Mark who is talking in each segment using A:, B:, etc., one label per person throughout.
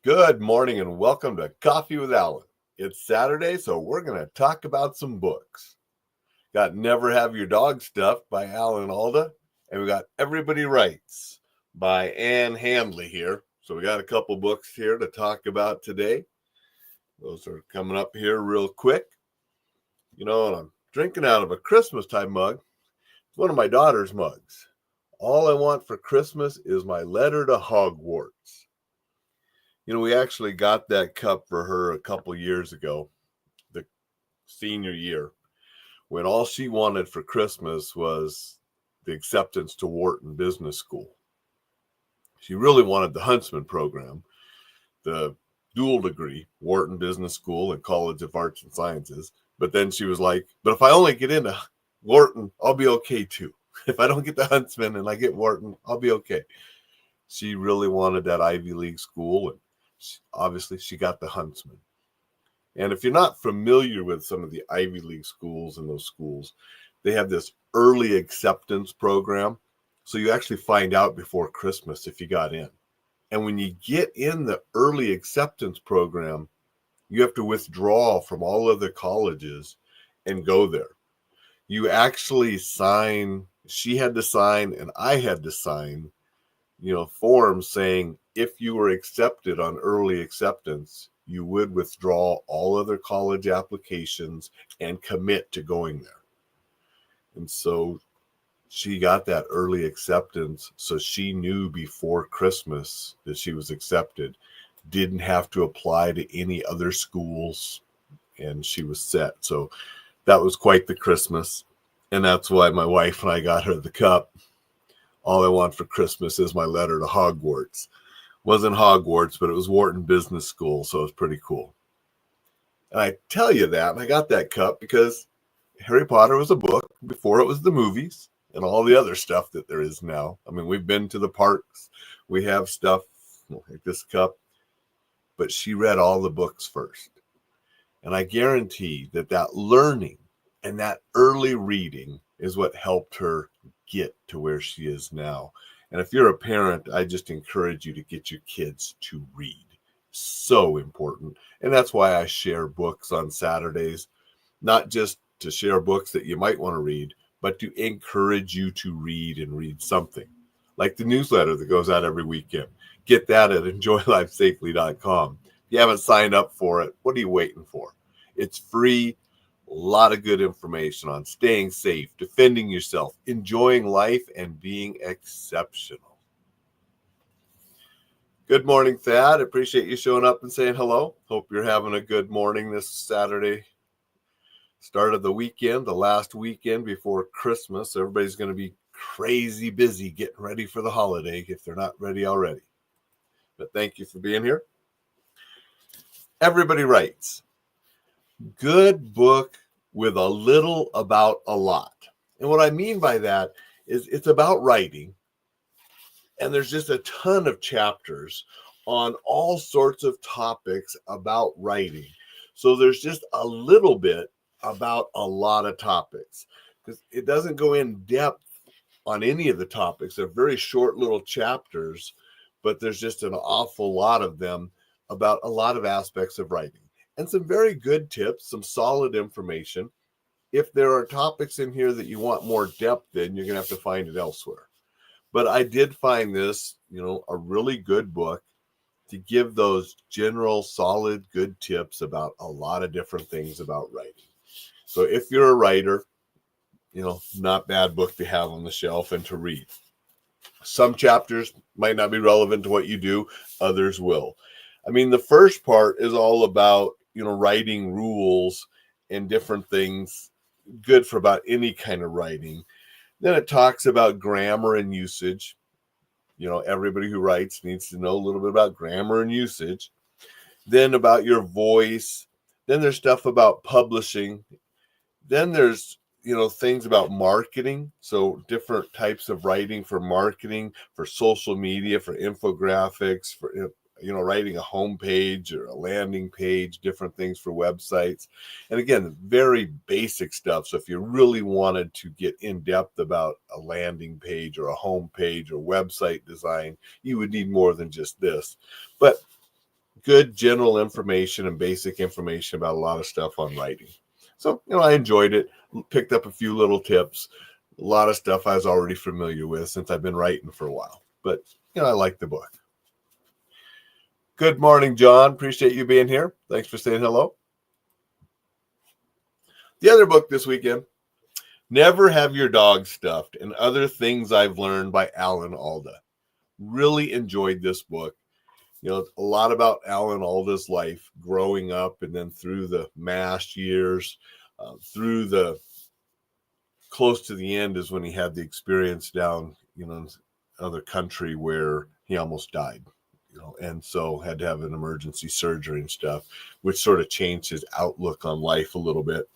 A: Good morning and welcome to Coffee with Alan. It's Saturday, so we're going to talk about some books. Got Never Have Your Dog Stuffed by Alan Alda, and we got Everybody Writes by Ann Handley here. So we got a couple books here to talk about today. Those are coming up here real quick. And I'm drinking out of a Christmas time mug. It's one of my daughter's mugs. All I want for Christmas is my letter to Hogwarts. We actually got that cup for her a couple years ago, the senior year, when all she wanted for Christmas was the acceptance to Wharton Business School. She really wanted the Huntsman program, the dual degree, Wharton Business School and College of Arts and Sciences. But then she was like, but if I only get into Wharton, I'll be okay too. If I don't get the Huntsman and I get Wharton, I'll be okay. She really wanted that Ivy League school, and obviously she got the Huntsman. And if you're not familiar with some of the Ivy League schools and those schools, they have this early acceptance program. So you actually find out before Christmas if you got in. And when you get in the early acceptance program, you have to withdraw from all other colleges and go there. You actually sign, she had to sign and I had to sign, forms saying if you were accepted on early acceptance, you would withdraw all other college applications and commit to going there. And so she got that early acceptance, so she knew before Christmas that she was accepted, didn't have to apply to any other schools, and she was set. So that was quite the Christmas, and that's why my wife and I got her the cup. All I want for Christmas is my letter to Hogwarts. Wasn't Hogwarts, but it was Wharton Business School, so it was pretty cool. And I tell you that, and I got that cup because Harry Potter was a book before it was the movies and all the other stuff that there is now. I mean, we've been to the parks. We have stuff like this cup. But she read all the books first. And I guarantee that learning and that early reading is what helped her get to where she is now. And if you're a parent, I just encourage you to get your kids to read. So important. And that's why I share books on Saturdays, not just to share books that you might want to read, but to encourage you to read and read something. Like the newsletter that goes out every weekend. Get that at enjoylifesafely.com. If you haven't signed up for it, what are you waiting for? It's free. A lot of good information on staying safe, defending yourself, enjoying life, and being exceptional. Good morning, Thad. Appreciate you showing up and saying hello. Hope you're having a good morning this Saturday. Start of the weekend, the last weekend before Christmas. Everybody's going to be crazy busy getting ready for the holiday if they're not ready already. But thank you for being here. Everybody Writes. Good book with a little about a lot. And what I mean by that is it's about writing. And there's just a ton of chapters on all sorts of topics about writing. So there's just a little bit about a lot of topics because it doesn't go in depth on any of the topics. They're very short little chapters, but there's just an awful lot of them about a lot of aspects of writing. And some very good tips, some solid information. If there are topics in here that you want more depth in, you're going to have to find it elsewhere. But I did find this, a really good book to give those general, solid, good tips about a lot of different things about writing. So if you're a writer, not bad book to have on the shelf and to read. Some chapters might not be relevant to what you do. Others will. I mean, the first part is all about, writing rules and different things, good for about any kind of writing. Then it talks about grammar and usage. Everybody who writes needs to know a little bit about grammar and usage. Then about your voice. Then there's stuff about publishing. Then there's, things about marketing. So different types of writing for marketing, for social media, for infographics, for, writing a homepage or a landing page, different things for websites. And again, very basic stuff. So if you really wanted to get in depth about a landing page or a homepage or website design, you would need more than just this. But good general information and basic information about a lot of stuff on writing. So, I enjoyed it, picked up a few little tips, a lot of stuff I was already familiar with since I've been writing for a while. But, I like the book. Good morning, John. Appreciate you being here. Thanks for saying hello. The other book this weekend, Never Have Your Dog Stuffed and Other Things I've Learned by Alan Alda. Really enjoyed this book. A lot about Alan Alda's life growing up and then through the MASH years, through the close to the end is when he had the experience down, in another country where he almost died, and so had to have an emergency surgery and stuff, which sort of changed his outlook on life a little bit.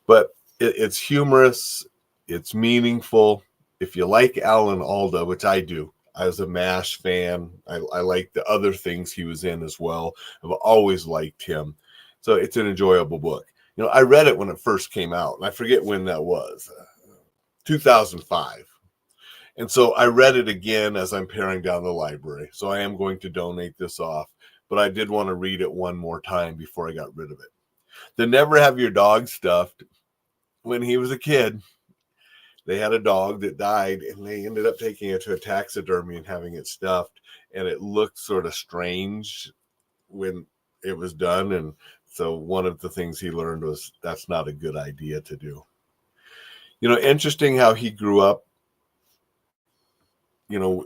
A: But it's humorous, it's meaningful. If you like Alan Alda, which I do, I was a MASH fan. I like the other things he was in as well. I've always liked him. So it's an enjoyable book. I read it when it first came out, and I forget when that was, 2005. And so I read it again as I'm paring down the library. So I am going to donate this off, but I did want to read it one more time before I got rid of it. The Never Have Your Dog Stuffed. When he was a kid, they had a dog that died, and they ended up taking it to a taxidermy and having it stuffed. And it looked sort of strange when it was done. And so one of the things he learned was that's not a good idea to do. Interesting how he grew up,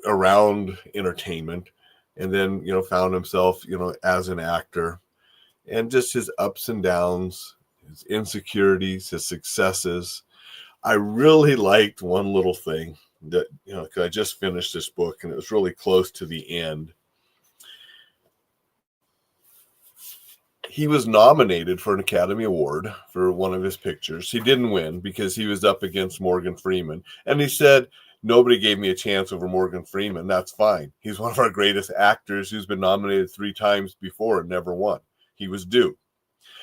A: around entertainment, and then, found himself, as an actor, and just his ups and downs, his insecurities, his successes. I really liked one little thing that, because I just finished this book and it was really close to the end. He was nominated for an Academy Award for one of his pictures. He didn't win because he was up against Morgan Freeman. And he said, nobody gave me a chance over Morgan Freeman. That's fine. He's one of our greatest actors who's been nominated 3 times before and never won. He was due.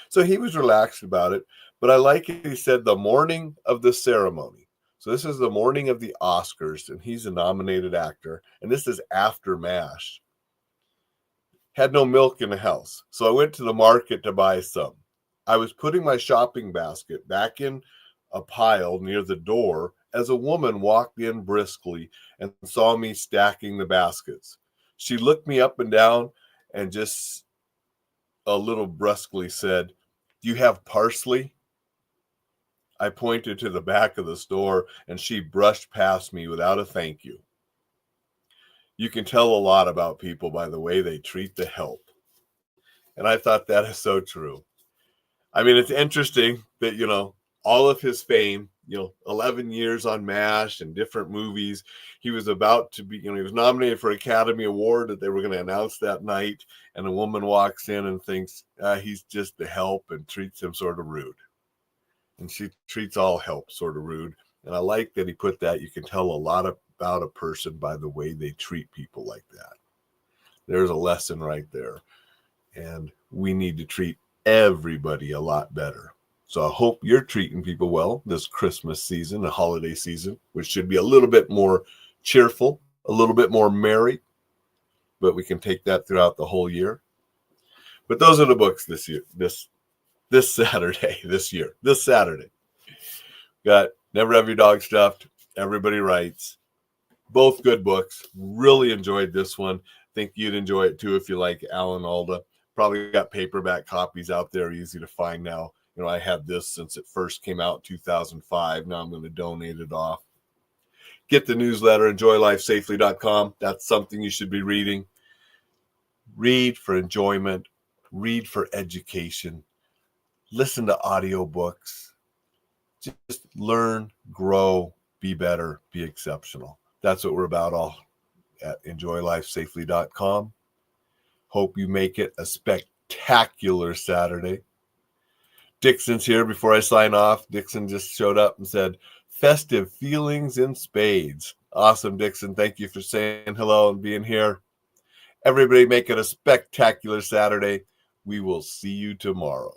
A: So he was relaxed about it. But I like it. He said the morning of the ceremony. So this is the morning of the Oscars, and he's a nominated actor. And this is after MASH. Had no milk in the house. So I went to the market to buy some. I was putting my shopping basket back in a pile near the door as a woman walked in briskly and saw me stacking the baskets. She looked me up and down and just a little brusquely said, "Do you have parsley?" I pointed to the back of the store, and she brushed past me without a thank you. You can tell a lot about people by the way they treat the help. And I thought that is so true. I mean, it's interesting that, all of his fame, 11 years on MASH and different movies, he was about to be, he was nominated for an Academy Award that they were going to announce that night. And a woman walks in and thinks he's just the help and treats him sort of rude. And she treats all help sort of rude. And I like that he put that. You can tell a lot about a person by the way they treat people like that. There's a lesson right there. And we need to treat everybody a lot better. So I hope you're treating people well this Christmas season, the holiday season, which should be a little bit more cheerful, a little bit more merry. But we can take that throughout the whole year. But those are the books this year, this Saturday, this Saturday. Got Never Have Your Dog Stuffed, Everybody Writes. Both good books. Really enjoyed this one. Think you'd enjoy it too if you like Alan Alda. Probably got paperback copies out there, easy to find now. I had this since it first came out in 2005. Now I'm going to donate it off. Get the newsletter, enjoylifesafely.com. That's something you should be reading. Read for enjoyment. Read for education. Listen to audiobooks. Just learn, grow, be better, be exceptional. That's what we're about all at enjoylifesafely.com. Hope you make it a spectacular Saturday. Dixon's here before I sign off. Dixon just showed up and said, festive feelings in spades. Awesome, Dixon. Thank you for saying hello and being here. Everybody make it a spectacular Saturday. We will see you tomorrow.